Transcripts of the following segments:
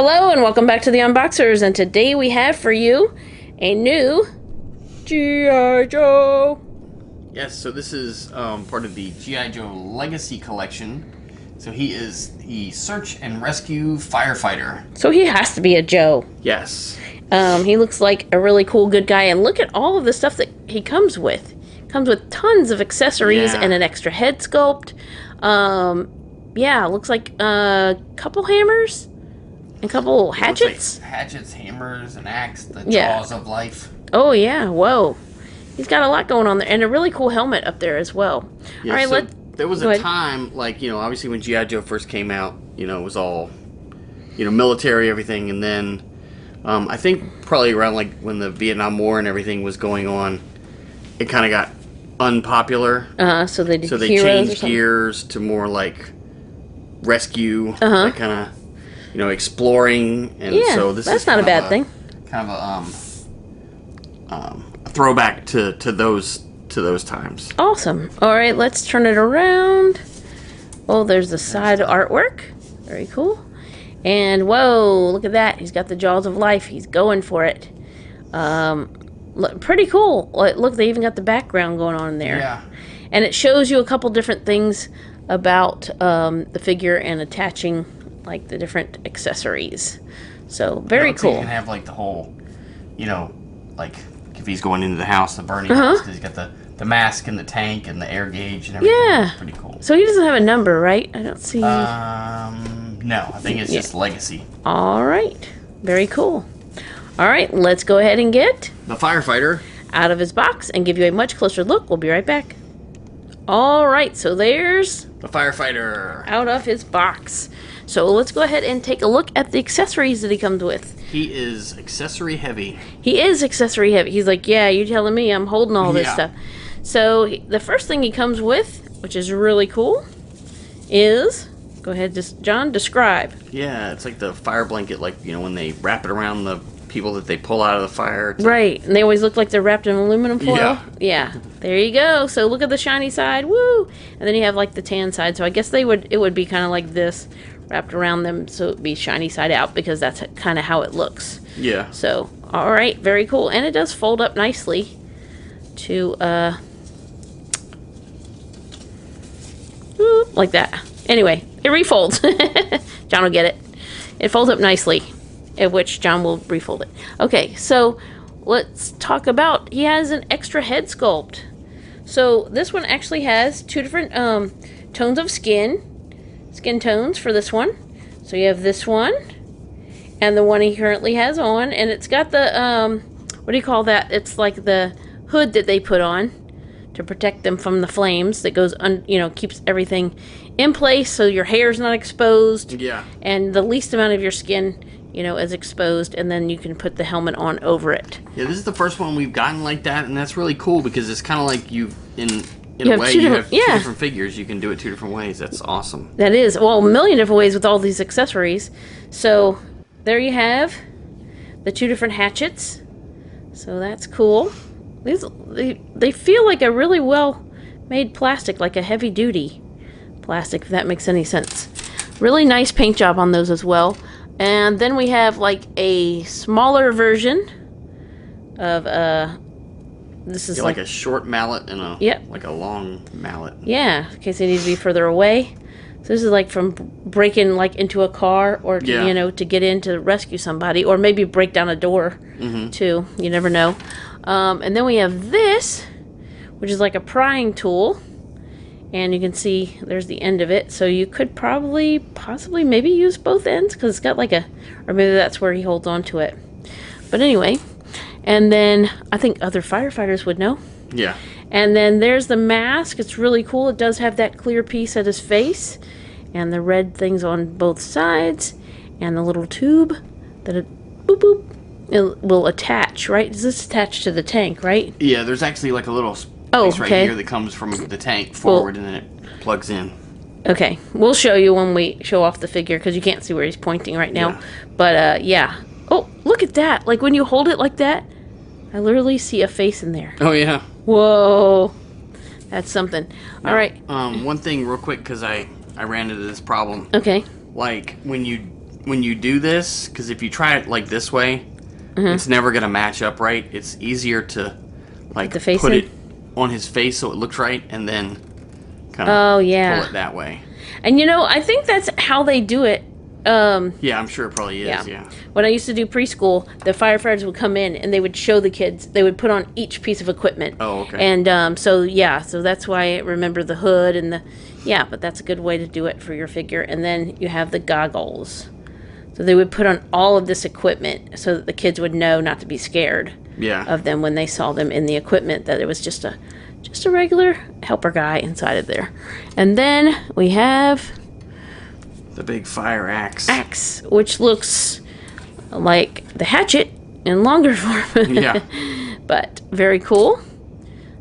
Hello and welcome back to the Unboxers, and today we have for you a new G.I. Joe. Yes, so this is part of the G.I. Joe Legacy Collection. So he is the Search and Rescue Firefighter. So he has to be a Joe. Yes. He looks like a really cool good guy, and look at all of the stuff that he comes with. Comes with tons of accessories and an extra head sculpt. Yeah, looks like a couple hammers. A couple hatchets? Like hatchets, hammers, an axe, the jaws of life. Oh, yeah. Whoa. He's got a lot going on there. And a really cool helmet up there as well. Yeah, all right, so there was a time, like, obviously when G.I. Joe first came out, it was all, military, everything. And then I think probably around, like, when the Vietnam War and everything was going on, it kind of got unpopular. So they changed gears to more, like, rescue, that kind of... exploring, and so this that's is not a bad thing. Kind of a throwback to those times. Awesome. All right, let's turn it around. Oh, there's the side artwork. Very cool. And whoa, look at that. He's got the jaws of life. He's going for it. Pretty cool. Look, they even got the background going on there. Yeah. And it shows you a couple different things about the figure and attaching like the different accessories. So very cool. So you can have like the whole, like if he's going into the house, the burning house, he's got the mask and the tank and the air gauge and everything. Yeah. It's pretty cool. So he doesn't have a number, right? I don't see. No, I think it's just Legacy. All right. Very cool. All right, let's go ahead and get the Firefighter out of his box and give you a much closer look. We'll be right back. All right, so there's the Firefighter out of his box. So let's go ahead and take a look at the accessories that he comes with. He is accessory heavy. He is accessory heavy. He's like, yeah, you telling me I'm holding all this stuff. So the first thing he comes with, which is really cool, is, go ahead, John, describe. Yeah, it's like the fire blanket, like, when they wrap it around the people that they pull out of the fire. Right, and they always look like they're wrapped in aluminum foil. Yeah, there you go. So look at the shiny side, woo! And then you have like the tan side. So I guess it would be kind of like this, wrapped around them, so it'd be shiny side out, because that's kind of how it looks. Yeah. So, all right, very cool. And it does fold up nicely to, like that. Anyway, it refolds. John will get it. It folds up nicely, at which John will refold it. Okay, so let's talk about, he has an extra head sculpt. So this one actually has two different tones of skin tones for this one. So you have this one and the one he currently has on, and it's got the what do you call that? It's like the hood that they put on to protect them from the flames that goes keeps everything in place so your hair's not exposed. Yeah. And the least amount of your skin is exposed, and then you can put the helmet on over it. Yeah, this is the first one we've gotten like that, and that's really cool because it's kind of like in a way, you have two different figures. You can do it two different ways. That's awesome. That is. Well, a million different ways with all these accessories. So, there you have the two different hatchets. So, that's cool. They feel like a really well-made plastic, like a heavy-duty plastic, if that makes any sense. Really nice paint job on those as well. And then we have, like, a smaller version of, this is like a short mallet and like a long mallet. Yeah, in case they need to be further away. So this is like from breaking like into a car, or to, to get in to rescue somebody, or maybe break down a door too. You never know. And then we have this, which is like a prying tool, and you can see there's the end of it. So you could possibly maybe use both ends, because it's got like or maybe that's where he holds on to it. But anyway. And then, I think other firefighters would know. Yeah. And then there's the mask. It's really cool. It does have that clear piece at his face. And the red things on both sides. And the little tube that it will attach, right? Does this attach to the tank, right? Yeah, there's actually like a little space right here that comes from the tank forward, and then it plugs in. Okay. We'll show you when we show off the figure, because you can't see where he's pointing right now. Yeah. But, yeah. Oh, look at that. Like, when you hold it like that, I literally see a face in there. Oh, yeah. Whoa. That's something. Now, all right. One thing real quick, because I ran into this problem. Okay. Like, when you when you do this, because if you try it like this way, it's never gonna match up right. It's easier to like the face put in? it on his face so it looks right, and then kind Oh, of yeah. pull it that way. And you know, I think that's how they do it. Yeah, I'm sure it probably is. Yeah. When I used to do preschool, the firefighters would come in and they would show the kids. They would put on each piece of equipment. Oh, okay. And so that's why I remember the hood and but that's a good way to do it for your figure. And then you have the goggles. So they would put on all of this equipment so that the kids would know not to be scared of them when they saw them in the equipment, that it was just a regular helper guy inside of there. And then we have the big fire axe, which looks like the hatchet in longer form. Yeah. But very cool.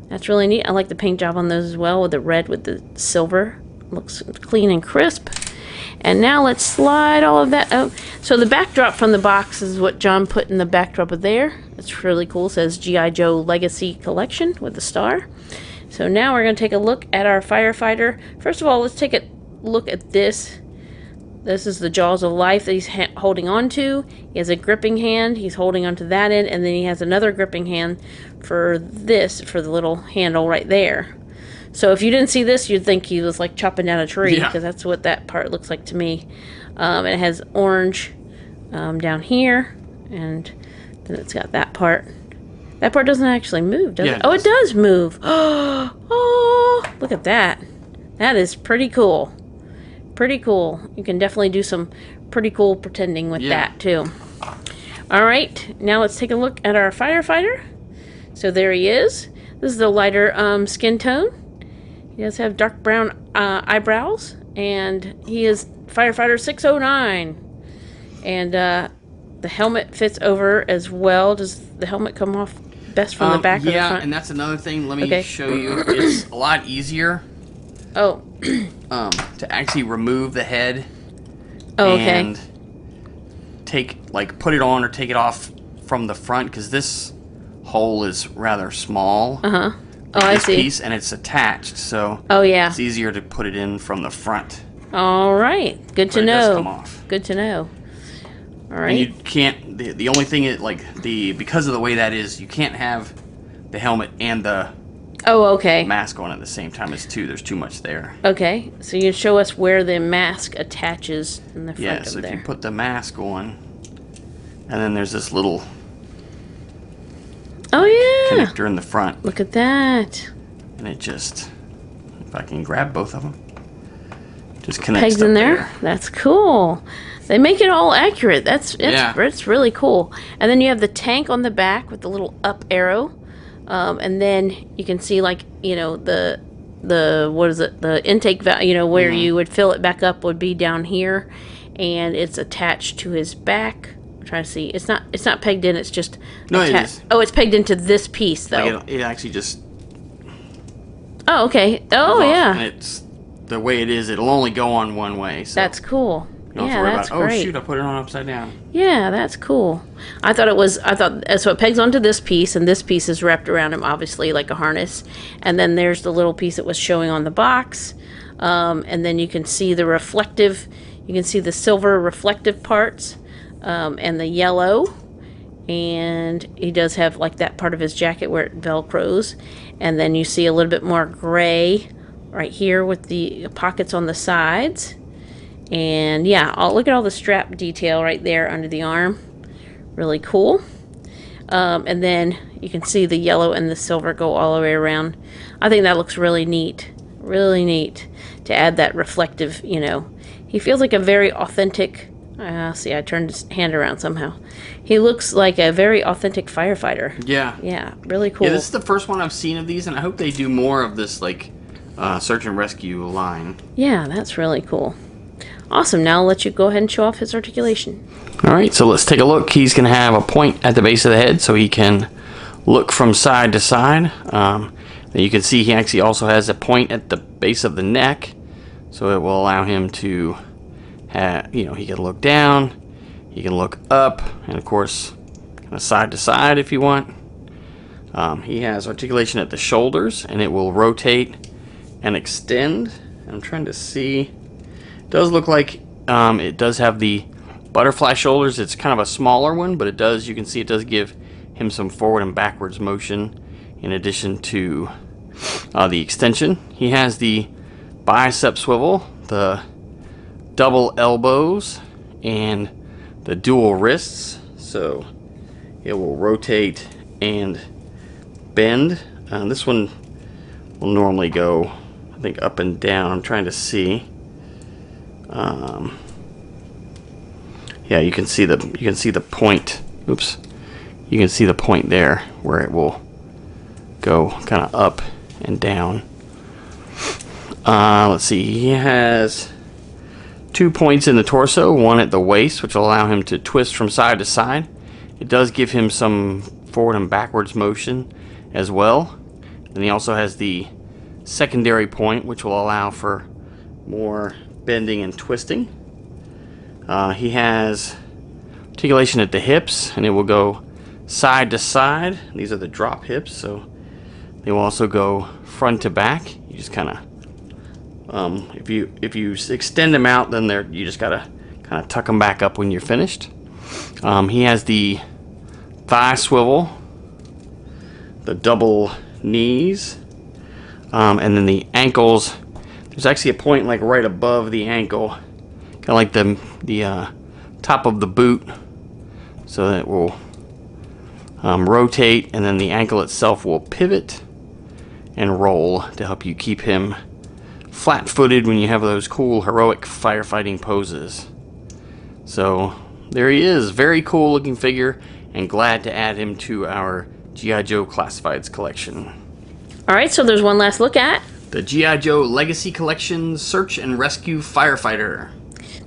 That's really neat. I like the paint job on those as well, with the red with the silver. Looks clean and crisp. And now let's slide all of that out. So the backdrop from the box is what John put in the backdrop of there. It's really cool. It says G.I. Joe Legacy Collection with the star. So now we're going to take a look at our Firefighter. First of all, let's take a look at this. This is the jaws of life that he's holding on to. He has a gripping hand. He's holding onto that end. And then he has another gripping hand for this, for the little handle right there. So if you didn't see this, you'd think he was like chopping down a tree, because that's what that part looks like to me. It has orange down here, and then it's got that part. That part doesn't actually move, does it? Oh, it does move. Oh, look at that. That is pretty cool. Pretty cool. You can definitely do some pretty cool pretending with that, too. All right, now let's take a look at our Firefighter. So there he is. This is the lighter skin tone. He does have dark brown eyebrows, and he is Firefighter 609. And the helmet fits over as well. Does the helmet come off best from the back or the front? Yeah, and that's another thing. Let me show you. It's a lot easier to actually remove the head and put it on or take it off from the front, because this hole is rather small. I see. Piece, and it's attached, so it's easier to put it in from the front. All right, good to know. It does come off. Good to know. All right. And you can't. The only thing is because of the way that is, you can't have the helmet and the mask on at the same time. There's too much there. Okay, so you show us where the mask attaches in the front of there. So if you put the mask on, and then there's this little connector in the front. Look at that. And it just, if I can grab both of them, just connects pegs in there. That's cool. They make it all accurate. It's really cool. And then you have the tank on the back with the little up arrow, and then you can see the what is it? The intake valve. Where you would fill it back up would be down here, and it's attached to his back. I'm trying to see. It's not pegged in. It's just attached. It is. Oh, it's pegged into this piece though. It actually just. Oh, okay. Oh, yeah. And it's the way it is. It'll only go on one way. So that's cool. You don't have to worry about, oh shoot, I put it on upside down. Yeah, that's cool. I thought so it pegs onto this piece, and this piece is wrapped around him, obviously, like a harness. And then there's the little piece that was showing on the box. And then you can see the silver reflective parts, and the yellow. And he does have like that part of his jacket where it velcros. And then you see a little bit more gray right here with the pockets on the sides. And look at all the strap detail right there under the arm. Really cool. And then you can see the yellow and the silver go all the way around. I think that looks really neat. Really neat to add that reflective, He feels like a very authentic... see, I turned his hand around somehow. He looks like a very authentic firefighter. Yeah. Yeah, really cool. Yeah, this is the first one I've seen of these, and I hope they do more of this, search and rescue line. Yeah, that's really cool. Awesome. Now I'll let you go ahead and show off his articulation. All right, so let's take a look. He's going to have a point at the base of the head so he can look from side to side. Then you can see he actually also has a point at the base of the neck, so it will allow him to he can look down, he can look up, and of course kind of side to side if you want. He has articulation at the shoulders, and it will rotate and extend. I'm trying to see. It does look like it does have the butterfly shoulders. It's kind of a smaller one, but you can see it does give him some forward and backwards motion in addition to the extension. He has the bicep swivel, the double elbows, and the dual wrists. So it will rotate and bend. This one will normally go, I think, up and down. I'm trying to see. Yeah, you can see the point. Oops. You can see the point there where it will go kind of up and down. Let's see. He has 2 points in the torso, one at the waist, which will allow him to twist from side to side. It does give him some forward and backwards motion as well. And he also has the secondary point, which will allow for more bending and twisting. He has articulation at the hips, and it will go side to side. These are the drop hips, so they will also go front to back. You just kind of, if you extend them out, then you just gotta kind of tuck them back up when you're finished. He has the thigh swivel, the double knees, and then the ankles. There's actually a point like right above the ankle, kind of like the top of the boot, so that it will rotate, and then the ankle itself will pivot and roll to help you keep him flat-footed when you have those cool heroic firefighting poses. So there he is, very cool looking figure, and glad to add him to our G.I. Joe Classifieds collection. Alright, so there's one last look at the G.I. Joe Legacy Collection Search and Rescue Firefighter.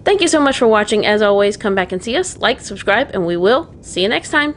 Thank you so much for watching. As always, come back and see us, like, subscribe, and we will see you next time.